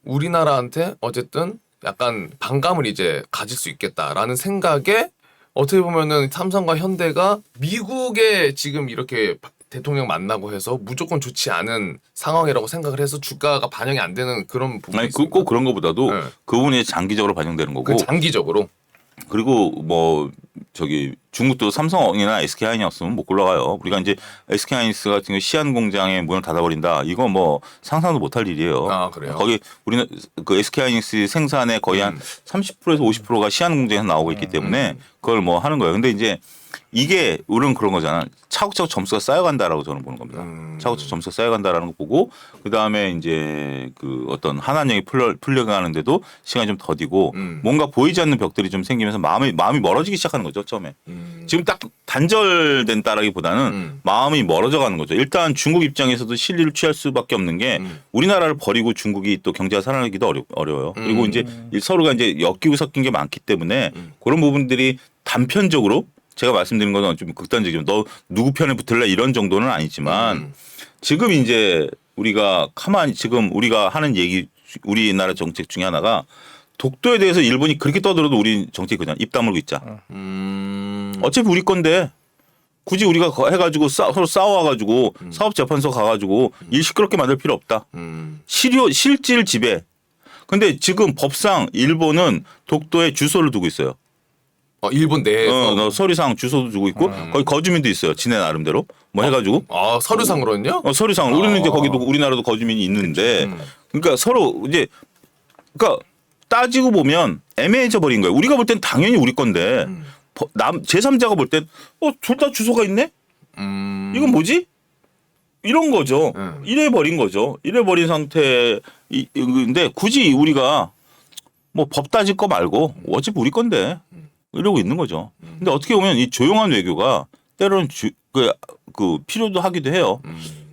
우리나라한테 어쨌든 약간 반감을 이제 가질 수 있겠다라는 생각에 어떻게 보면은 삼성과 현대가 미국에 지금 이렇게 대통령 만나고 해서 무조건 좋지 않은 상황이라고 생각을 해서 주가가 반영이 안 되는 그런 부분이 아니 있습니다. 꼭 그런 것보다도 네. 그분이 장기적으로 반영되는 거고 장기적으로. 그리고 뭐 중국도 삼성이나 SK하이닉스 없으면 못 굴러가요. 우리가 이제 SK하이닉스 같은 경우 시안 공장에 문을 닫아버린다. 이거 뭐 상상도 못할 일이에요. 그래요? 거기 우리는 그 SK하이닉스 생산의 거의 한 30%에서 50%가 시안 공장에서 나오고 있기 때문에 그걸 뭐 하는 거예요. 근데 이제 이게 우리는 그런 거잖아. 차곡차곡 점수가 쌓여간다라고 저는 보는 겁니다. 차곡차곡 점수가 쌓여간다라는 거 보고 그 다음에 이제 그 어떤 한한령이 풀려가는데도 시간이 좀 더디고 뭔가 보이지 않는 벽들이 좀 생기면서 마음이 멀어지기 시작하는 거죠 처음에. 지금 딱 단절된다라기보다는 마음이 멀어져가는 거죠. 일단 중국 입장에서도 실리를 취할 수밖에 없는 게 우리나라를 버리고 중국이 또 경제가 살아나기도 어려워요. 그리고 이제 서로가 이제 엮이고 섞인 게 많기 때문에 그런 부분들이 단편적으로 제가 말씀드린 건 좀 극단적이죠. 너 누구 편에 붙을래 이런 정도는 아니지만 지금 이제 우리가 가만히 지금 우리가 하는 얘기 우리나라 정책 중에 하나가 독도에 대해서 일본이 그렇게 떠들어도 우리 정책이 그냥 입 다물고 있자. 어차피 우리 건데 굳이 우리가 해가지고 서로 싸워가지고 사업재판소 가가지고 일 시끄럽게 만들 필요 없다. 실질 지배. 근데 지금 법상 일본은 독도에 주소를 두고 있어요. 일본 내에서 서류상 주소도 두고 있고 거기 거주민도 있어요. 지네 나름대로 뭐 해가지고. 서류상으로는요? 서류상 우리는 이제 거기도 우리나라도 거주민이 있는데 그러니까 서로 이제 그러니까 따지고 보면 애매해져 버린 거예요. 우리가 볼 땐 당연히 우리 건데 제3자가 볼 땐 둘 다 주소가 있네? 이건 뭐지? 이런 거죠. 이래 버린 거죠. 이래 버린 상태인데 굳이 우리가 뭐 법 따질 거 말고 어차피 우리 건데 이러고 있는 거죠. 근데 어떻게 보면 이 조용한 외교가 때로는 그 필요도 하기도 해요.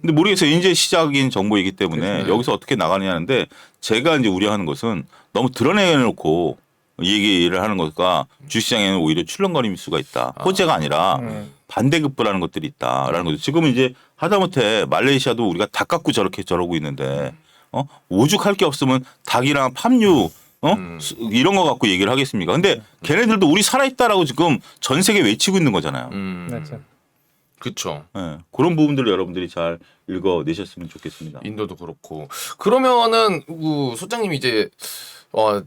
근데 모르겠어요. 이제 시작인 정보이기 때문에 여기서 어떻게 나가느냐는데 제가 이제 우려하는 것은 너무 드러내놓고 얘기를 하는 것과 주시장에는 오히려 출렁거림일 수가 있다. 호재가 아니라 반대급부라는 것들이 있다라는 거죠. 지금 이제 하다못해 말레이시아도 우리가 닭 갖고 저러고 있는데 오죽할 게 없으면 닭이랑 팜유 이런 거 갖고 얘기를 하겠습니까? 근데 걔네들도 우리 살아있다라고 지금 전 세계 외치고 있는 거잖아요. 맞죠. 그쵸. 예, 그런 부분들을 여러분들이 잘 읽어내셨으면 좋겠습니다. 인도도 그렇고. 그러면은 소장님이 이제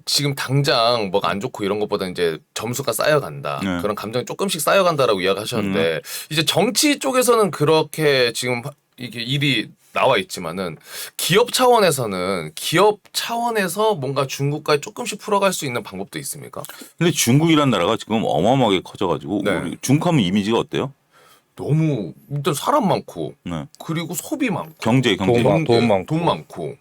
지금 당장 뭐가 안 좋고 이런 것보다 이제 점수가 쌓여간다. 네. 그런 감정이 조금씩 쌓여간다라고 이야기하셨는데 이제 정치 쪽에서는 그렇게 지금 이게 일이 나와 있지만은 기업 차원에서 뭔가 중국과의 조금씩 풀어갈 수 있는 방법도 있습니까? 근데 중국이란 나라가 지금 어마어마하게 커져가지고 네. 우리 중국하면 이미지가 어때요? 너무 일단 사람 많고 네. 그리고 소비 많고 경제. 돈 많고.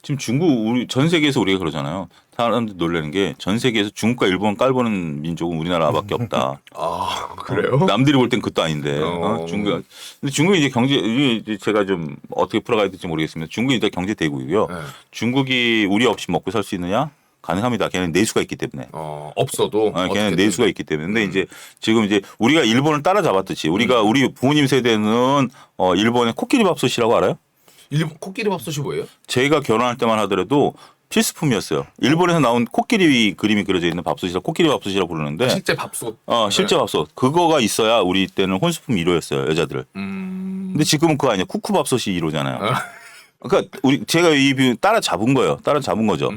지금 중국 우리 전 세계에서 우리가 그러잖아요. 사람들 놀라는 게 전 세계에서 중국과 일본 깔보는 민족은 우리나라밖에 없다. 아 그래요? 남들이 볼 땐 그것도 아닌데. 어. 중국. 근데 중국이 이제 경제 이게 제가 좀 어떻게 풀어가야 될지 모르겠습니다. 중국이 일단 경제 대국이고요. 네. 중국이 우리 없이 먹고 살 수 있느냐? 가능합니다. 걔는 내수가 있기 때문에. 없어도 걔는 어떻게든. 내수가 있기 때문에. 근데 이제 지금 이제 우리가 일본을 따라잡았듯이 우리 부모님 세대는 일본의 코끼리 밥솥이라고 알아요? 일본 코끼리 밥솥이 뭐예요? 제가 결혼할 때만 하더라도 필수품이었어요. 일본에서 나온 코끼리 그림이 그려져 있는 밥솥이라 코끼리 밥솥이라고 부르는데 실제 밥솥. 실제 밥솥 그거가 있어야 우리 때는 혼수품 1호였어요 여자들. 근데 지금은 그거 아니야. 쿠쿠 밥솥이 1호잖아요. 그러니까 제가 이 비유 따라잡은 거예요. 따라잡은 거죠.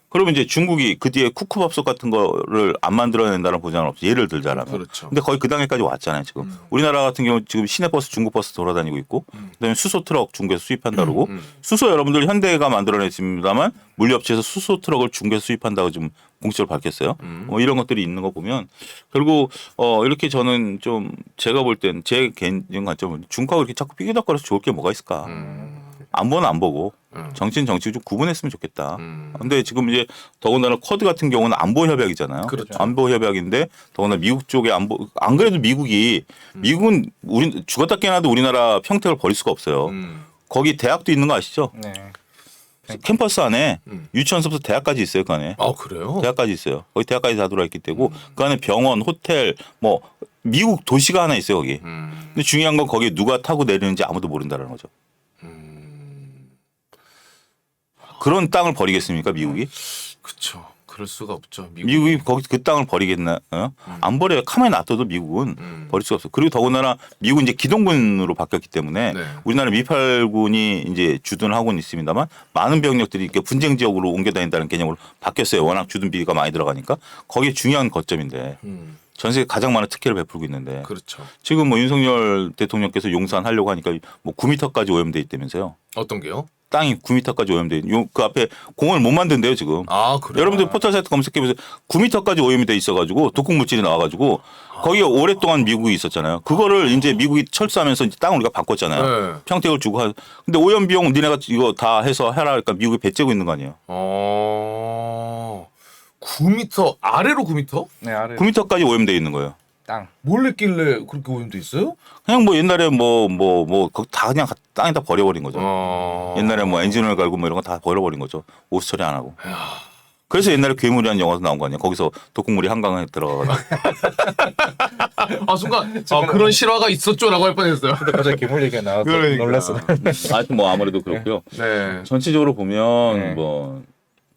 그러면 이제 중국이 그 뒤에 쿠쿠밥솥 같은 거를 안 만들어낸다는 보장은 없어. 예를 들자면. 그렇죠. 근데 거의 그 단계까지 왔잖아요. 지금 우리나라 같은 경우 지금 시내버스, 중국버스 돌아다니고 있고, 그다음에 수소 트럭 중국에서 수입한다 그러고, 수소 여러분들 현대가 만들어냈습니다만 물류업체에서 수소 트럭을 중국에서 수입한다고 지금 공식적으로 밝혔어요. 이런 것들이 있는 거 보면 결국 이렇게 저는 좀 제가 볼 땐 제 개인적인 관점은 중국하고 이렇게 자꾸 삐그덕거려서 좋을 게 뭐가 있을까? 안 보는 안 보고 정치는 정치고 좀 구분했으면 좋겠다. 근데 지금 이제 더군다나 쿼드 같은 경우는 안보 협약이잖아요. 그렇죠. 안보 협약인데 더군다나 미국 쪽의 안 그래도 미국은 우리 죽었다 깨어나도 우리나라 평택을 버릴 수가 없어요. 거기 대학도 있는 거 아시죠? 네. 캠퍼스 안에 유치원서부터 대학까지 있어요. 그 안에. 그래요? 대학까지 있어요. 거기 대학까지 다 들어와 있기 때문에 그 안에 병원, 호텔 뭐 미국 도시가 하나 있어요. 거기. 근데 중요한 건 거기에 누가 타고 내리는지 아무도 모른다는 거죠. 그런 땅을 버리겠습니까, 미국이? 그렇죠. 그럴 수가 없죠. 미국이 거기 그 땅을 버리겠나? 안 버려요. 가만히 놔둬도 미국은 버릴 수가 없어요. 그리고 더군다나 미국은 이제 기동군으로 바뀌었기 때문에 네. 우리나라 미팔군이 이제 주둔을 하고는 있습니다만 많은 병력들이 이렇게 분쟁 지역으로 옮겨 다닌다는 개념으로 바뀌었어요. 워낙 주둔비가 많이 들어가니까 거기에 중요한 거점인데 전 세계 가장 많은 특혜를 베풀고 있는데 그렇죠. 지금 뭐 윤석열 대통령께서 용산 하려고 하니까 뭐 9m까지 오염돼 있다면서요. 어떤 게요? 땅이 9m까지 오염돼 있는 그 앞에 공원을 못 만든대요 지금. 그래요? 여러분들 포털 사이트 검색해보세요. 9m까지 오염이 돼 있어가지고 독극 물질이 나와가지고 거기에 오랫동안 미국이 있었잖아요. 그거를 이제 미국이 철수하면서 이제 땅을 우리가 바꿨잖아요. 네. 평택을 주고 근데 오염 비용 니네가 이거 다 해서 해라 그러니까 미국이 배째고 있는 거 아니에요. 9m 아래로 9m? 네, 아래 9m까지 오염돼 있는 거예요. 땅. 뭘 했길래 그렇게 오염돼 있어요? 그냥 뭐 옛날에 거기 다 그냥 땅에다 버려버린 거죠. 옛날에 뭐 엔진오일 갈고 뭐 이런 거 다 버려버린 거죠. 오수 처리 안 하고. 그래서 옛날에 괴물이라는 영화도 나온 거 아니에요. 거기서 독극물이 한강에 들어가가지고. 순간 그런 실화가 있었죠라고 할 뻔했어요. 근데 갑자기 괴물 얘기가 나와서 그러니까. 놀랐어. 하여튼 뭐 아무래도 그렇고요. 네. 전체적으로 보면 네. 뭐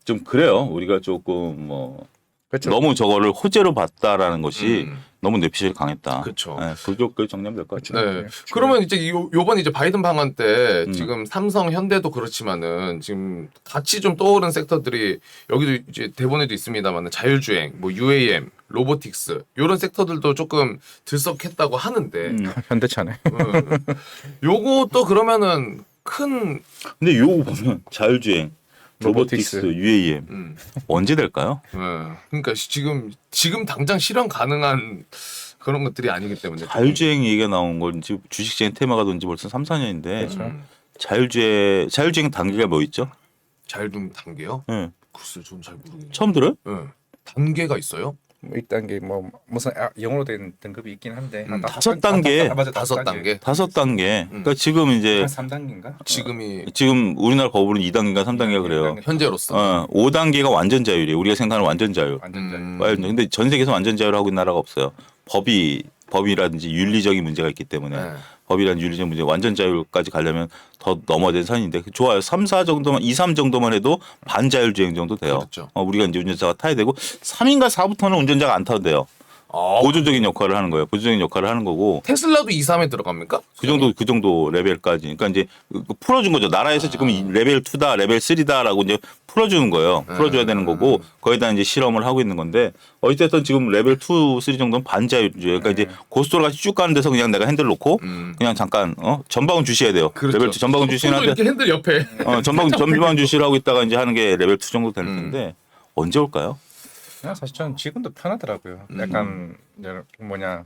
좀 그래요. 우리가 조금 뭐 그렇죠. 너무 저거를 호재로 봤다라는 것이 너무 뇌피셜이 강했다. 그쵸. 네, 그렇게 정리하면 될 것 같아요. 네. 그러면 이제 요번 이제 바이든 방한 때 지금 삼성, 현대도 그렇지만은 지금 같이 좀 떠오른 섹터들이 여기도 이제 대본에도 있습니다만은 자율주행, 뭐 UAM, 로보틱스 요런 섹터들도 조금 들썩했다고 하는데 현대차네. 요것도 그러면은 큰 근데 요거 보면 자율주행, 로보틱스, 로보틱스. UAM 언제 될까요? 그러니까 지금 당장 실현 가능한 그런 것들이 아니기 때문에 자율주행 얘기가 나온 건 지금 주식시장 테마가 돈 지 벌써 3, 4년인데 자율주행 단계가 뭐 있죠? 자율주행 단계요? 네. 글쎄 좀 잘 모르겠네요. 처음 들어요? 단계가 있어요? 1단계 뭐 무슨 영어로 된 등급이 있긴 한데 한 5단계. 맞아, 5단계. 5단계. 그러니까 지금 이제 한 3단계인가? 지금 우리나라 법으로는 2단계인가 3단계가 그래요. 현재로서 5단계가 완전 자율이에요. 우리가 생각하는 완전 자율. 완전 잘. 완전. 근데 전 세계에서 완전 자율을 하고 있는 나라가 없어요. 법이라든지 윤리적인 문제가 있기 때문에 네. 법이라는 윤리적 문제 완전 자율까지 가려면 더 넘어야 되는 선인데 좋아요. 3, 4 정도만 2, 3 정도만 해도 반자율 주행 정도 돼요. 그렇죠. 우리가 이제 운전자가 타야 되고 3인가 4부터는 운전자가 안 타도 돼요. 보조적인 역할을 하는 거예요. 보조적인 역할을 하는 거고 테슬라도 2, 3에 들어갑니까? 그 정도 레벨까지. 그러니까 이제 풀어준 거죠. 나라에서 지금 이 레벨 2다, 레벨 3다라고 이제 풀어주는 거예요. 풀어줘야 되는 거고 거기다 이제 실험을 하고 있는 건데 어쨌든 지금 레벨 2, 3 정도는 반자율주예요. 그러니까 이제 고속도로 같이 쭉 가는 데서 그냥 내가 핸들 놓고 그냥 잠깐 전방은 주시해야 돼요. 그렇죠. 레벨 2 전방은 주시는데 이렇게 핸들 옆에. 전방 주시를 하고 있다가 이제 하는 게 레벨 2 정도 될 텐데 언제 올까요? 그냥 사실 저는 지금도 편하더라고요. 약간 이제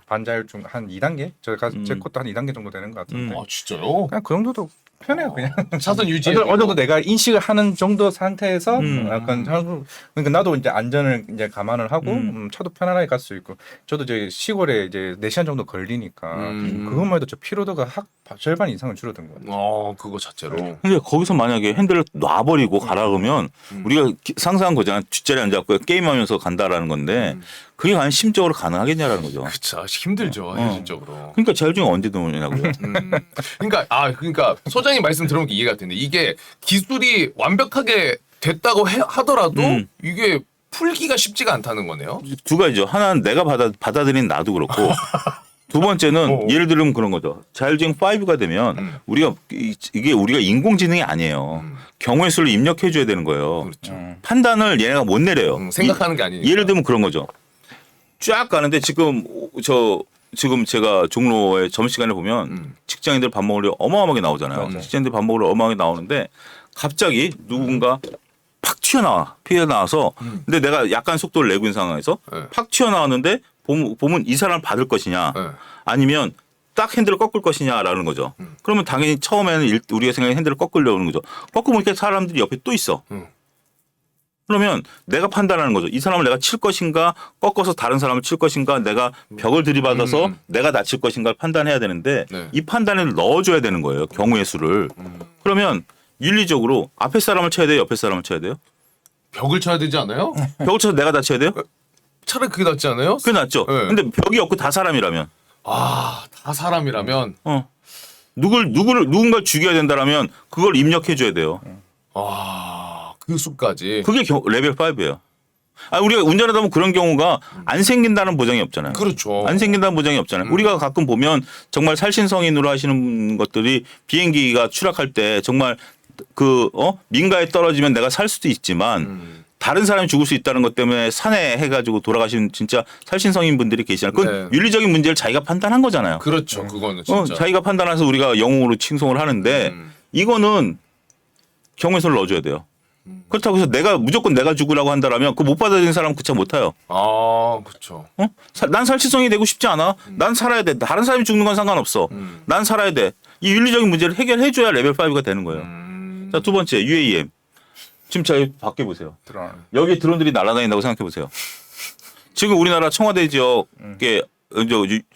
반자율 중 한 2단계? 제 것도 한 2단계 정도 되는 것 같은데. 아 진짜요? 그냥 그 정도도 편해요. 그냥 차선 유지. 어느 정도 내가 인식을 하는 정도 상태에서 약간 그러니까 나도 이제 안전을 이제 감안을 하고 차도 편안하게 갈 수 있고 저도 이제 시골에 이제 4시간 정도 걸리니까 그것만 해도 저 피로도가 절반 이상은 줄어든 것 같아요. 그거 자체로. 근데 거기서 만약에 핸들을 놔버리고 가라 그러면 우리가 상상한 거잖아. 뒷자리에 앉아갖고 게임하면서 간다라는 건데 그게 과연 심적으로 가능하겠냐라는 거죠. 그쵸. 힘들죠. 현실적으로. 그러니까 자율주행 언제 되느냐고요. 그러니까 소장님 말씀 들어보니까 이해가 되는데 이게 기술이 완벽하게 됐다고 하더라도 이게 풀기가 쉽지가 않다는 거네요. 두 가지죠. 하나는 내가 받아들인 나도 그렇고 두 번째는 예를 들면 그런 거죠. 자율주행 5가 되면 이게 우리가 인공지능이 아니에요. 경우의 수를 입력해 줘야 되는 거예요. 그렇죠. 판단을 얘네가 못 내려요. 생각하는 게 아니니까. 예를 들면 그런 거죠. 쫙 가는데 지금 제가 종로에 점심시간에 보면 직장인들 밥 먹으러 어마어마하게 나오잖아요. 직장인들 밥 먹으러 어마어마하게 나오는데 갑자기 누군가 팍 튀어나와서 근데 내가 약간 속도를 내고 있는 상황에서 팍 튀어나왔는데 보면 이 사람을 받을 것이냐 아니면 딱 핸들을 꺾을 것이냐라는 거죠. 그러면 당연히 처음에는 우리가 생각하는 핸들을 꺾으려는 거죠. 꺾으면 사람들이 옆에 또 있어. 그러면 내가 판단하는 거죠. 이 사람을 내가 칠 것인가 꺾어서 다른 사람을 칠 것인가 내가 벽을 들이받아서 내가 다칠 것인가를 판단해야 되는데 이 판단을 넣어줘야 되는 거예요. 경우의 수를. 그러면 윤리적으로 앞에 사람을 쳐야 돼요? 옆에 사람을 쳐야 돼요? 벽을 쳐야 되지 않아요? 벽을 쳐서 내가 다쳐야 돼요? 차라리 그게 낫지 않아요? 그게 낫죠. 네. 근데 벽이 없고 다 사람이라면 다 사람이라면 누군가를 죽여야 된다라면 그걸 입력해 줘야 돼요. 그 수까지. 그게 레벨 5예요. 우리가 운전하다 보면 그런 경우가 안 생긴다는 보장이 없잖아요. 그렇죠. 안 생긴다는 보장이 없잖아요. 우리가 가끔 보면 정말 살신성인으로 하시는 것들이 비행기가 추락할 때 정말 민가에 떨어지면 내가 살 수도 있지만 다른 사람이 죽을 수 있다는 것 때문에 산에 해가지고 돌아가신 진짜 살신성인 분들이 계시잖아요. 그건 윤리적인 문제를 자기가 판단한 거잖아요. 그렇죠. 그거는 진짜. 자기가 판단해서 우리가 영웅으로 칭송을 하는데 이거는 경우의 수를 넣어줘야 돼요. 그렇다고 해서 무조건 내가 죽으라고 한다라면 그 못 받아들이는 사람은 그 차 못 타요. 그렇죠. 난 살신성이 되고 싶지 않아. 난 살아야 돼. 다른 사람이 죽는 건 상관없어. 난 살아야 돼. 이 윤리적인 문제를 해결해줘야 레벨 5가 되는 거예요. 자, 두 번째 UAM. 지금 저희 밖에 보세요. 여기 드론들이 날아다닌다고 생각해 보세요. 지금 우리나라 청와대 지역에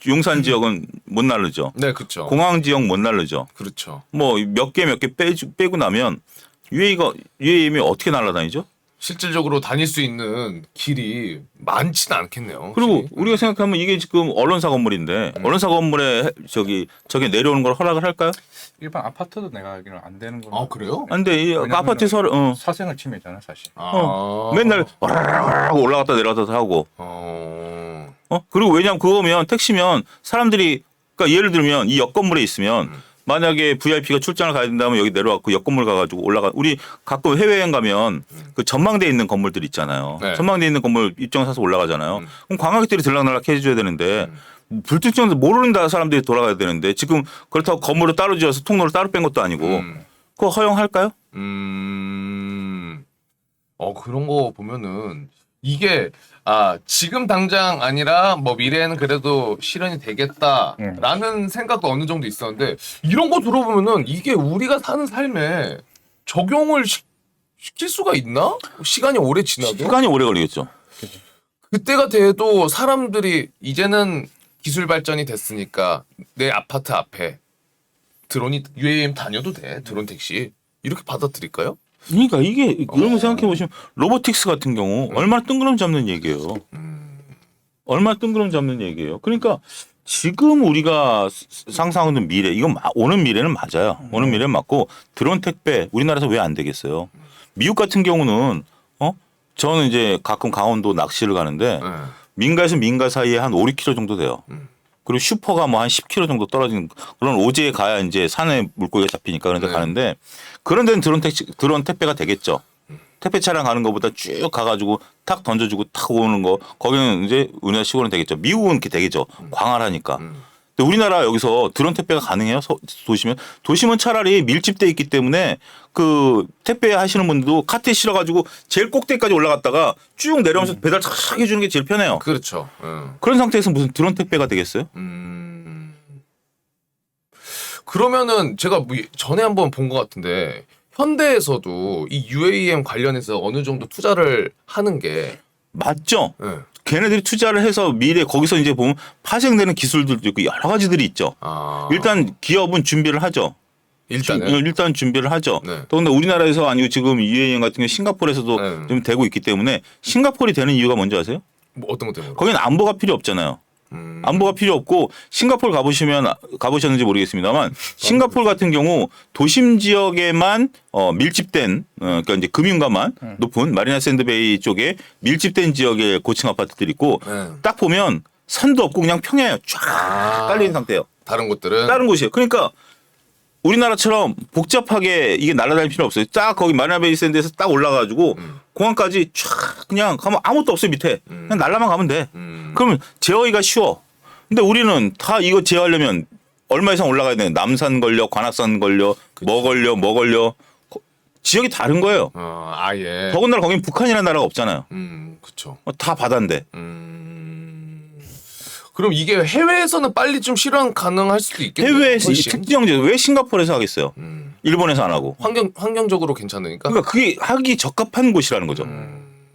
용산 지역은 못 날르죠. 네, 그렇죠. 공항 지역 못 날르죠. 그렇죠. 뭐 몇 개 빼고 나면 UAM이 어떻게 날아다니죠? 실질적으로 다닐 수 있는 길이 많지는 않겠네요. 그리고 확실히. 우리가 생각하면 이게 지금 언론사 건물인데 언론사 건물에 저게 내려오는 걸 허락을 할까요? 일반 아파트도 내가 알기로는 안 되는 걸로. 그래요? 안 돼. 이 아파트에서 사생활 침해잖아 사실. 맨날 올라갔다 내려갔다 하고. 그리고 왜냐면 그거면 택시면 사람들이 그러니까 예를 들면 이 옆 건물에 있으면 만약에 VIP가 출장을 가야 된다면 여기 내려와서 옆 건물 가가지고 우리 가끔 해외여행 가면 그 전망대에 있는 건물들 있잖아요. 네. 전망대에 있는 건물 입장 사서 올라가잖아요. 그럼 관광객들이 들락날락 해줘야 되는데 불특정해서 모르는 사람들이 돌아가야 되는데 지금 그렇다고 건물을 따로 지어서 통로를 따로 뺀 것도 아니고 그거 허용할까요? 그런 거 보면은 이게 지금 당장 아니라 뭐 미래에는 그래도 실현이 되겠다라는 생각도 어느 정도 있었는데 이런 거 들어보면은 이게 우리가 사는 삶에 적용을 시킬 수가 있나? 시간이 오래 지나도? 시간이 오래 걸리겠죠. 그때가 돼도 사람들이 이제는 기술 발전이 됐으니까 내 아파트 앞에 드론이 UAM 다녀도 돼. 드론 택시. 이렇게 받아들일까요? 그러니까 이게 이런 거 생각해 보시면 로보틱스 같은 경우 얼마나 뜬구름 잡는 얘기예요. 얼마나 뜬구름 잡는 얘기예요. 그러니까 지금 우리가 상상하는 미래 이건 오는 미래는 맞아요. 오는 미래는 맞고 드론 택배 우리나라에서 왜 안 되겠어요. 미국 같은 경우는 저는 이제 가끔 강원도 낚시를 가는데 민가에서 민가 사이에 한 5, 6km 정도 돼요. 그리고 슈퍼가 뭐 한 10km 정도 떨어진 그런 오지에 가야 이제 산에 물고기가 잡히니까 그런 데 네. 가는데 그런 데는 드론 택배가 되겠죠. 택배 차량 가는 것보다 쭉 가가지고 탁 던져주고 탁 오는 거 거기는 이제 우리나라 시골은 되겠죠. 미국은 그렇게 되겠죠. 광활하니까. 근데 우리나라 여기서 드론 택배가 가능해요? 도심은 차라리 밀집돼 있기 때문에 그 택배 하시는 분들도 카트에 실어가지고 제일 꼭대기까지 올라갔다가 쭉 내려오면서 배달 탁 해주는 게 제일 편해요. 그렇죠. 그런 상태에서 무슨 드론 택배가 되겠어요? 그러면은 제가 뭐 전에 한번 본 것 같은데 현대에서도 이 UAM 관련해서 어느 정도 투자를 하는 게 맞죠? 예. 걔네들이 투자를 해서 미래 거기서 이제 보면 파생되는 기술들도 있고 여러 가지들이 있죠. 아, 일단 기업은 준비를 하죠. 일단은 일단 준비를 하죠. 네. 더군다나 우리나라에서 아니고 지금 UAM 같은 경우 싱가포르에서도 네. 좀 되고 있기 때문에 싱가포르이 되는 이유가 뭔지 아세요? 뭐 어떤 것 때문에? 거기는 안보가 필요 없잖아요. 안보가 필요 없고 싱가포르 가보셨는지 모르겠습니다만 싱가포르 같은 경우 도심 지역에만 밀집된 그러니까 이제 금융가만 높은 마리나 샌드베이 쪽에 밀집된 지역의 고층 아파트들이 있고 네. 딱 보면 산도 없고 그냥 평야예요. 쫙 깔려 있는 상태예요. 다른 곳들은 다른 곳이에요. 그러니까 우리나라처럼 복잡하게 이게 날아다닐 필요 없어요. 딱 거기 마리나 베이 샌드에서 딱 올라가지고 공항까지 쫙 그냥 가면 아무것도 없어요 밑에. 그냥 날라만 가면 돼. 그러면 제어하기가 쉬워. 근데 우리는 다 이거 제어하려면 얼마 이상 올라가야 돼. 남산 걸려, 관악산 걸려, 뭐 걸려. 지역이 다른 거예요. 아예. 더군다나 거긴 북한이라는 나라가 없잖아요. 그렇죠. 다 바다인데. 그럼 이게 해외에서는 빨리 좀 실현 가능할 수도 있겠네요. 해외에서 이 훨씬. 특정지역 왜 싱가포르에서 하겠어요? 일본에서 안 하고. 환경적으로 괜찮으니까. 그러니까 그게 하기 적합한 곳이라는 거죠.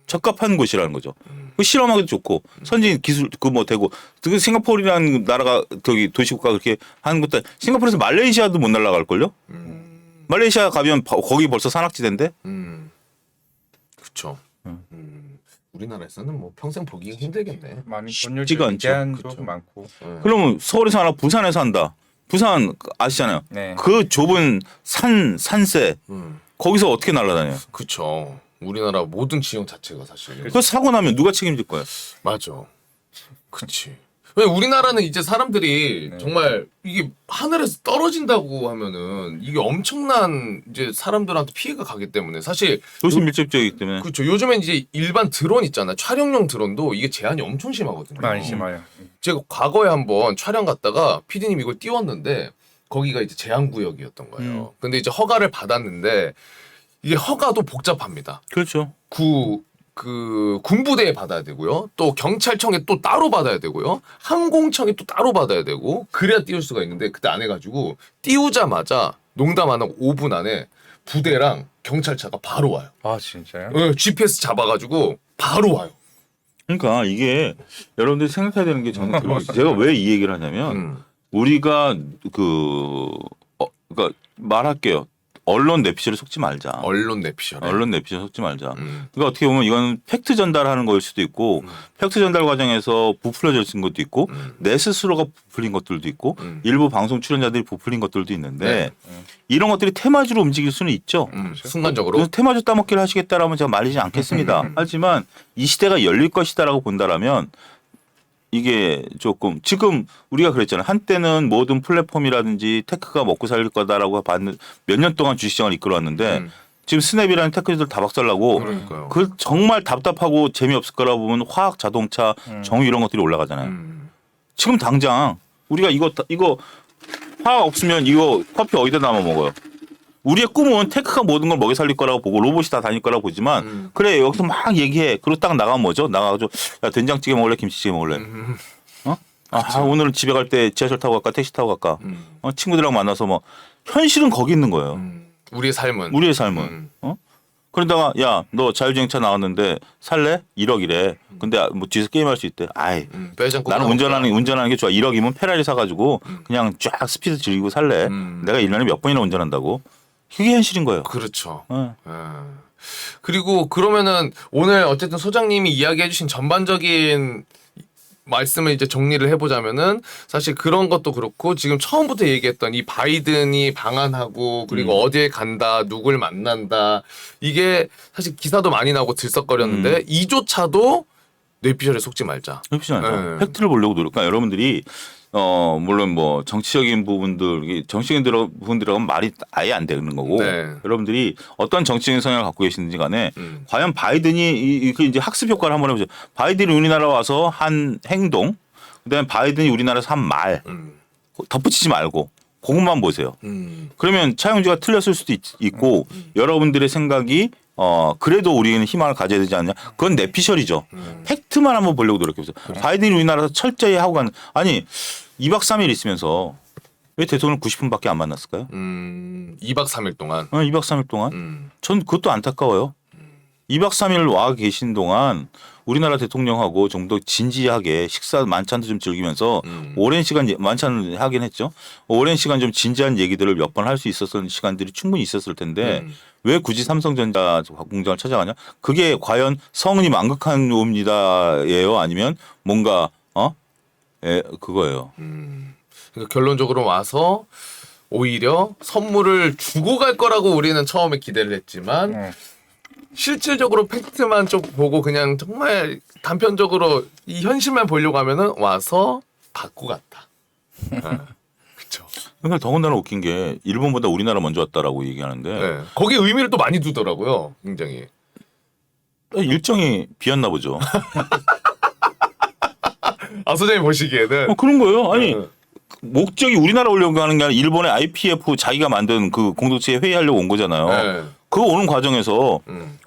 적합한 곳이라는 거죠. 그 실험하기도 좋고 선진 기술 그 뭐 되고 그 싱가포르라는 나라가 저기 도시국가 그렇게 하는 것도 싱가포르에서 말레이시아도 못 날아갈 걸요? 말레이시아 가면 거기 벌써 산악지대인데. 그렇죠. 우리나라에서는 뭐 평생 보기가 힘들겠네. 많이 쉽지가 않죠. 제한도 그렇죠. 많고. 그러면 서울에서 하나 부산에서 한다. 부산 아시잖아요. 네. 그 좁은 산세 거기서 어떻게 날아다녀요? 그렇죠. 우리나라 모든 지형 자체가 사실. 그 사고 나면 누가 책임질 거야? 맞아. 그치. 왜 우리나라는 이제 사람들이 정말 이게 하늘에서 떨어진다고 하면은 이게 엄청난 이제 사람들한테 피해가 가기 때문에 사실 도시 밀집지역이기 때문에. 그렇죠. 요즘엔 이제 일반 드론 있잖아요. 촬영용 드론도 이게 제한이 엄청 심하거든요. 많이 심해요. 제가 과거에 한번 촬영 갔다가 PD님 이걸 띄웠는데 거기가 이제 제한 구역이었던 거예요. 근데 이제 허가를 받았는데 이게 허가도 복잡합니다. 그렇죠. 그 군부대에 받아야 되고요. 또 경찰청에 또 따로 받아야 되고요. 항공청에 또 따로 받아야 되고 그래야 띄울 수가 있는데 그때 안 해가지고 띄우자마자 농담 안 하고 5분 안에 부대랑 경찰차가 바로 와요. 아 진짜요? GPS 잡아가지고 바로 와요. 그러니까 이게 여러분들이 생각해야 되는 게 저는 그거예요. 제가 왜 이 얘기를 하냐면 우리가 그러니까 말할게요. 언론 내피셜에 속지 말자. 언론 내피셜. 언론 내피셜에 속지 말자. 그러니까 어떻게 보면 이건 팩트 전달하는 거일 수도 있고 팩트 전달 과정에서 부풀려질 수 있는 것도 있고 내 스스로가 부풀린 것들도 있고 일부 방송 출연자들이 부풀린 것들도 있는데 이런 것들이 테마주로 움직일 수는 있죠. 순간적으로. 그래서 테마주 따먹기를 하시겠다라면 제가 말리지 않겠습니다. 하지만 이 시대가 열릴 것이다라고 본다라면 이게 조금 지금 우리가 그랬잖아요. 한때는 모든 플랫폼이라든지 테크가 먹고 살릴 거다라고 받는 몇 년 동안 주식시장을 이끌어왔는데 지금 스냅이라는 테크들 다 박살나고 그러니까요. 그 정말 답답하고 재미없을 거라 보면 화학, 자동차, 정유 이런 것들이 올라가잖아요. 지금 당장 우리가 이거 화학 없으면 이거 커피 어디다 담아 먹어요? 우리의 꿈은 테크가 모든 걸 먹여 살릴 거라고 보고 로봇이 다 다닐 거라고 보지만 그래 여기서 막 얘기해. 그리고 딱 나가면 뭐죠? 나가가지고 야 된장찌개 먹을래? 김치찌개 먹을래? 오늘은 집에 갈 때 지하철 타고 갈까? 택시 타고 갈까? 친구들이랑 만나서 뭐 현실은 거기 있는 거예요. 우리의 삶은. 우리의 삶은. 그러다가 야 너 자율주행차 나왔는데 살래? 1억이래. 근데 뭐 뒤에서 게임할 수 있대. 아이 빼지 않고 나는 운전하는 게 좋아. 1억이면 페라리 사가지고 그냥 쫙 스피드 즐기고 살래. 내가 1년에 몇 번이나 운전한다고. 그게 현실인 거예요. 그렇죠. 네. 그리고 그러면은 오늘 어쨌든 소장님이 이야기해주신 전반적인 말씀을 이제 정리를 해보자면은 사실 그런 것도 그렇고 지금 처음부터 얘기했던 이 바이든이 방한하고 그리고 어디에 간다 누굴 만난다 이게 사실 기사도 많이 나오고 들썩거렸는데 이조차도 뇌피셜에 속지 말자. 그렇지 않아요. 네. 팩트를 보려고 노력. 그러니까 여러분들이 물론 뭐 정치적인 부분들, 정치적인 부분 들어가면 말이 아예 안 되는 거고 네. 여러분들이 어떤 정치적인 성향을 갖고 계시는지 간에 과연 바이든이 이제 학습 효과를 한번 해보죠. 바이든이 우리나라 와서 한 행동, 그다음에 바이든이 우리나라에서 한 말 덧붙이지 말고 그것만 보세요. 그러면 차용지가 틀렸을 수도 있고 여러분들의 생각이 그래도 우리는 희망을 가져야 되지 않냐? 그건 내피셜이죠. 팩트만 한번 보려고 노력해보세요. 바이든이 우리나라에서 철저히 하고 가는 아니 2박 3일 있으면서 왜 대통령 90분밖에 안 만났을까요? 2박 3일 동안. 2박 3일 동안 전 그것도 안타까워요. 2박 3일 와 계신 동안 우리나라 대통령하고 좀 더 진지하게 식사 만찬도 좀 즐기면서 오랜 시간 만찬을 하긴 했죠. 오랜 시간 좀 진지한 얘기들을 몇 번 할 수 있었던 시간들이 충분히 있었을 텐데 왜 굳이 삼성전자 공장을 찾아가냐? 그게 과연 성은이 망극한 옵니다예요? 아니면 뭔가 그거예요. 그러니까 결론적으로 와서 오히려 선물을 주고 갈 거라고 우리는 처음에 기대를 했지만 실질적으로 팩트만 좀 보고 그냥 정말 단편적으로 이 현실만 보려고 하면은 와서 받고 갔다. 그렇죠. 그러니까 더군다나 웃긴 게 일본보다 우리나라 먼저 왔다라고 얘기하는데 네. 거기에 의미를 또 많이 두더라고요. 굉장히. 일정이 비었나 보죠. 아 소장님 보시기에는 그런 거예요. 아니 네. 목적이 우리나라 오려고 하는 게 아니라 일본의 IPF 자기가 만든 그 공동체에 회의하려고 온 거잖아요. 네. 그거 오는 과정에서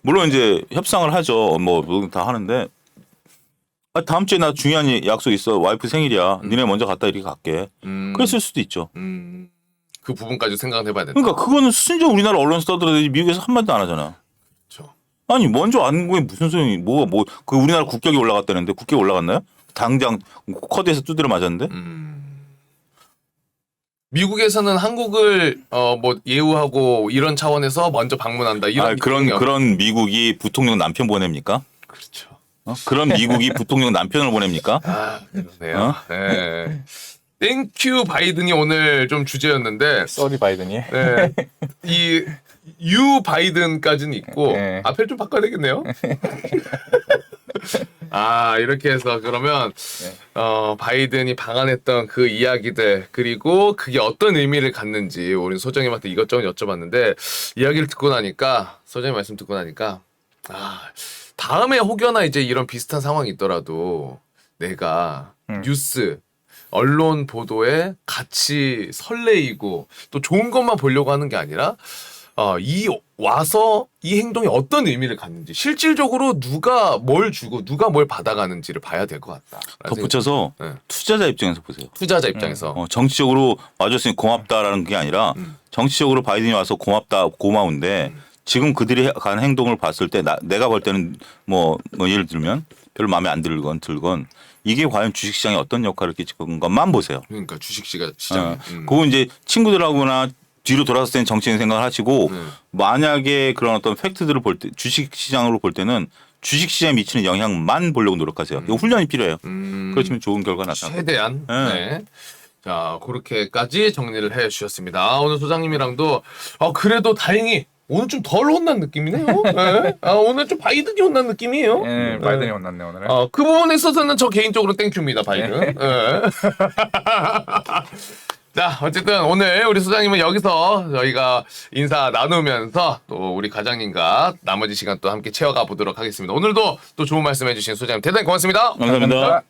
물론 이제 협상을 하죠. 뭐 다 하는데 다음 주에 나 중요한 약속 있어. 와이프 생일이야. 니네 먼저 갔다 이렇게 갈게. 그랬을 수도 있죠. 그 부분까지 생각을 해봐야 된다. 그러니까 그거는 순전 우리나라 언론에서 떠들어야지 미국에서 한마디도 안 하잖아. 그렇죠. 아니 먼저 안 거에 무슨 소용이 그 우리나라 국격이 올라갔다는데 국격이 올라갔나요? 당장 커드에서 두드려 맞았는데. 미국에서는 한국을 뭐 예우하고 이런 차원에서 먼저 방문한다. 이런 그런 미국이 부통령 남편 보냅니까? 그렇죠. 그런 미국이 부통령 남편을 보냅니까? 아 그러네요. 네. 땡큐 바이든이 오늘 좀 주제였는데 쏘리 바이든이. 네. 이 유 바이든까지는 있고 네. 앞에 좀 바꿔야 되겠네요. 아 이렇게 해서 그러면 바이든이 방한했던 그 이야기들 그리고 그게 어떤 의미를 갖는지 우리 소장님한테 이것저것 여쭤봤는데 이야기를 듣고 나니까 소장님 말씀 듣고 나니까 다음에 혹여나 이제 이런 비슷한 상황이 있더라도 내가 뉴스 언론 보도에 같이 설레이고 또 좋은 것만 보려고 하는 게 아니라 와서 이 행동이 어떤 의미를 갖는지 실질적으로 누가 뭘 주고 누가 뭘 받아가는지를 봐야 될 것 같다. 덧붙여서 네. 투자자 입장에서 보세요. 투자자 입장에서 정치적으로 와줬으니 고맙다라는 게 아니라 정치적으로 바이든이 와서 고맙다 고마운데 지금 그들이 간 행동을 봤을 때 내가 볼 때는 뭐 예를 들면 별로 마음에 안 들건 이게 과연 주식시장에 어떤 역할을 끼치는 것만 보세요. 그러니까 주식시장이 그거 이제 친구들하고나 뒤로 돌아섰을 때는 정치적인 생각을 하시고 만약에 그런 어떤 팩트들을 볼 때 주식시장으로 볼 때는 주식시장에 미치는 영향만 보려고 노력하세요. 이거 훈련이 필요해요. 그렇지만 좋은 결과 나타납니다. 최대한 네. 자 그렇게까지 정리를 해주셨습니다. 오늘 소장님이랑도 그래도 다행히 오늘 좀 덜 혼난 느낌이네요. 네. 오늘 좀 바이든이 혼난 느낌이에요. 네, 바이든이 혼났네 오늘. 그 부분에 있어서는 저 개인적으로 땡큐입니다, 바이든. 네. 자, 어쨌든 오늘 우리 소장님은 여기서 저희가 인사 나누면서 또 우리 과장님과 나머지 시간 또 함께 채워가 보도록 하겠습니다. 오늘도 또 좋은 말씀 해주신 소장님 대단히 고맙습니다. 감사합니다.